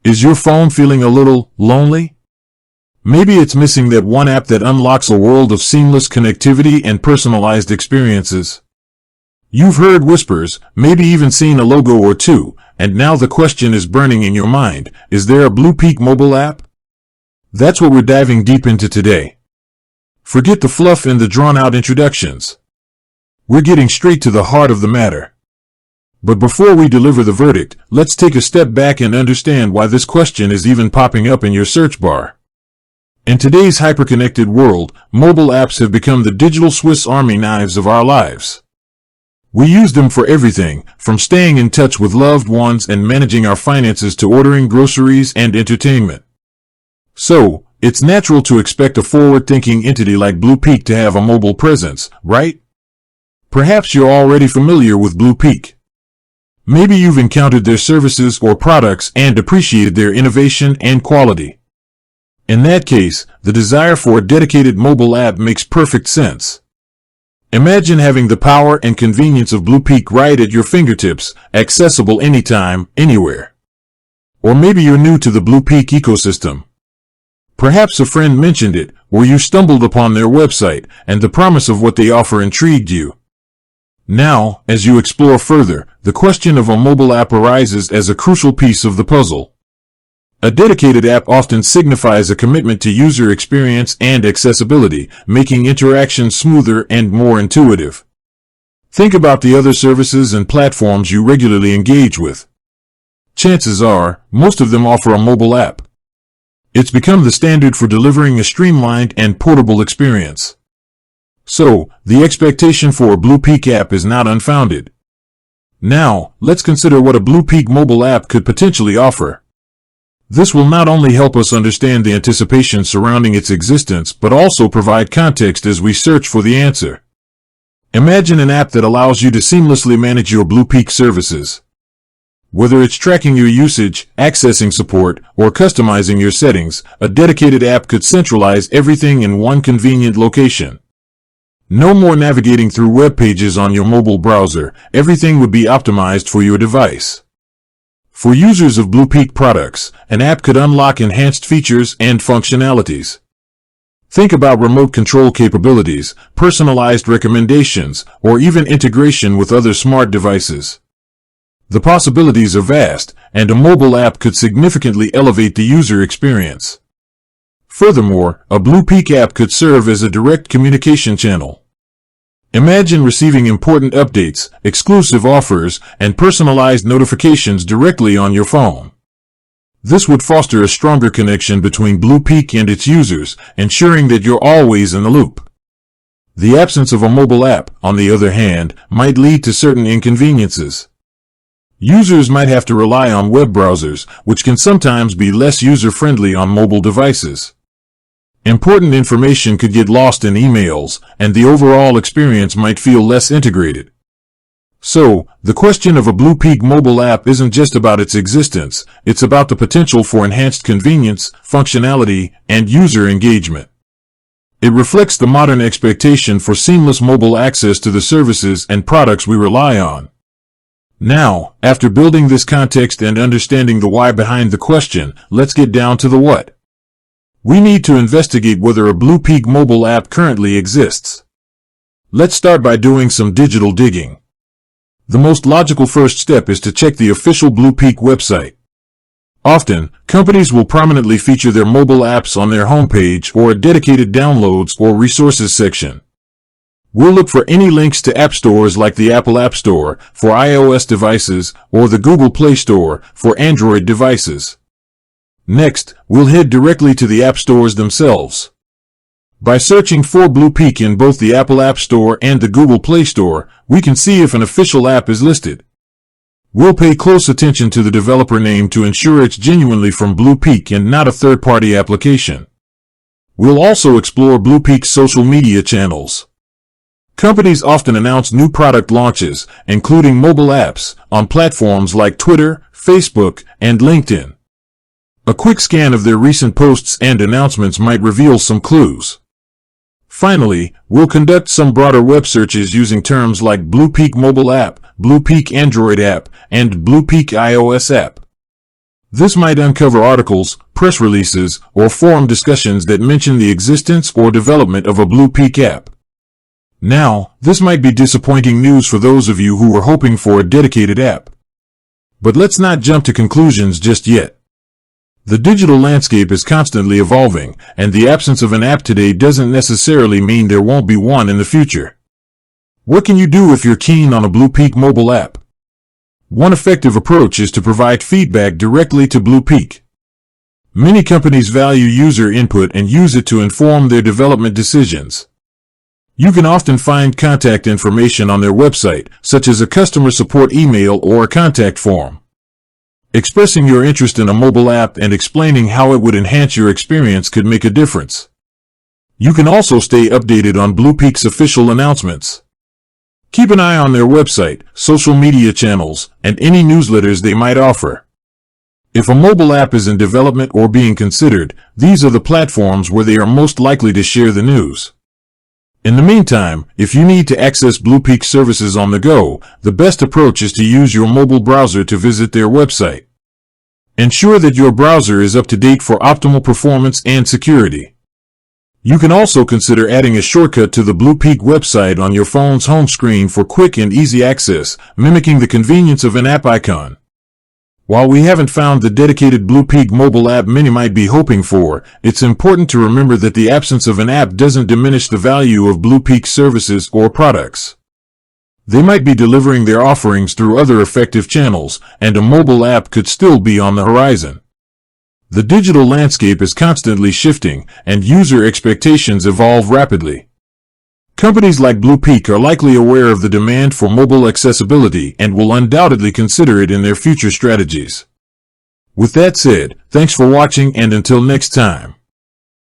Is your phone feeling a little lonely? Maybe it's missing that one app that unlocks a world of seamless connectivity and personalized experiences. You've heard whispers, maybe even seen a logo or two, and now the question is burning in your mind. Is there a BluPeak mobile app? That's what we're diving deep into today. Forget the fluff and the drawn-out introductions. We're getting straight to the heart of the matter. But before we deliver the verdict, let's take a step back and understand why this question is even popping up in your search bar. In today's hyperconnected world, mobile apps have become the digital Swiss Army knives of our lives. We use them for everything, from staying in touch with loved ones and managing our finances to ordering groceries and entertainment. So, it's natural to expect a forward-thinking entity like BluPeak to have a mobile presence, right? Perhaps you're already familiar with BluPeak. Maybe you've encountered their services or products and appreciated their innovation and quality. In that case, the desire for a dedicated mobile app makes perfect sense. Imagine having the power and convenience of BluPeak right at your fingertips, accessible anytime, anywhere. Or maybe you're new to the BluPeak ecosystem. Perhaps a friend mentioned it, or you stumbled upon their website, and the promise of what they offer intrigued you. Now, as you explore further, the question of a mobile app arises as a crucial piece of the puzzle. A dedicated app often signifies a commitment to user experience and accessibility, making interaction smoother and more intuitive. Think about the other services and platforms you regularly engage with. Chances are, most of them offer a mobile app. It's become the standard for delivering a streamlined and portable experience. So, the expectation for a BluPeak app is not unfounded. Now, let's consider what a BluPeak mobile app could potentially offer. This will not only help us understand the anticipation surrounding its existence, but also provide context as we search for the answer. Imagine an app that allows you to seamlessly manage your BluPeak services. Whether it's tracking your usage, accessing support, or customizing your settings, a dedicated app could centralize everything in one convenient location. No more navigating through web pages on your mobile browser. Everything would be optimized for your device. For users of BluPeak products, an app could unlock enhanced features and functionalities. Think about remote control capabilities, personalized recommendations, or even integration with other smart devices. The possibilities are vast, and a mobile app could significantly elevate the user experience. Furthermore, a BluPeak app could serve as a direct communication channel. Imagine receiving important updates, exclusive offers, and personalized notifications directly on your phone. This would foster a stronger connection between BluPeak and its users, ensuring that you're always in the loop. The absence of a mobile app, on the other hand, might lead to certain inconveniences. Users might have to rely on web browsers, which can sometimes be less user-friendly on mobile devices. Important information could get lost in emails, and the overall experience might feel less integrated. So, the question of a BluPeak mobile app isn't just about its existence, it's about the potential for enhanced convenience, functionality, and user engagement. It reflects the modern expectation for seamless mobile access to the services and products we rely on. Now, after building this context and understanding the why behind the question, let's get down to the what. We need to investigate whether a BluPeak mobile app currently exists. Let's start by doing some digital digging. The most logical first step is to check the official BluPeak website. Often, companies will prominently feature their mobile apps on their homepage or a dedicated downloads or resources section. We'll look for any links to app stores like the Apple App Store for iOS devices or the Google Play Store for Android devices. Next, we'll head directly to the app stores themselves. By searching for BluPeak in both the Apple App Store and the Google Play Store, we can see if an official app is listed. We'll pay close attention to the developer name to ensure it's genuinely from BluPeak and not a third-party application. We'll also explore BluPeak's social media channels. Companies often announce new product launches, including mobile apps, on platforms like Twitter, Facebook, and LinkedIn. A quick scan of their recent posts and announcements might reveal some clues. Finally, we'll conduct some broader web searches using terms like BluPeak mobile app, BluPeak Android app, and BluPeak iOS app. This might uncover articles, press releases, or forum discussions that mention the existence or development of a BluPeak app. Now, this might be disappointing news for those of you who were hoping for a dedicated app. But let's not jump to conclusions just yet. The digital landscape is constantly evolving, and the absence of an app today doesn't necessarily mean there won't be one in the future. What can you do if you're keen on a BluPeak mobile app? One effective approach is to provide feedback directly to BluPeak. Many companies value user input and use it to inform their development decisions. You can often find contact information on their website, such as a customer support email or a contact form. Expressing your interest in a mobile app and explaining how it would enhance your experience could make a difference. You can also stay updated on BluPeak's official announcements. Keep an eye on their website, social media channels, and any newsletters they might offer. If a mobile app is in development or being considered, these are the platforms where they are most likely to share the news. In the meantime, if you need to access BluPeak services on the go, the best approach is to use your mobile browser to visit their website. Ensure that your browser is up to date for optimal performance and security. You can also consider adding a shortcut to the BluPeak website on your phone's home screen for quick and easy access, mimicking the convenience of an app icon. While we haven't found the dedicated BluPeak mobile app many might be hoping for, it's important to remember that the absence of an app doesn't diminish the value of BluPeak services or products. They might be delivering their offerings through other effective channels, and a mobile app could still be on the horizon. The digital landscape is constantly shifting, and user expectations evolve rapidly. Companies like BluPeak are likely aware of the demand for mobile accessibility and will undoubtedly consider it in their future strategies. With that said, thanks for watching, and until next time.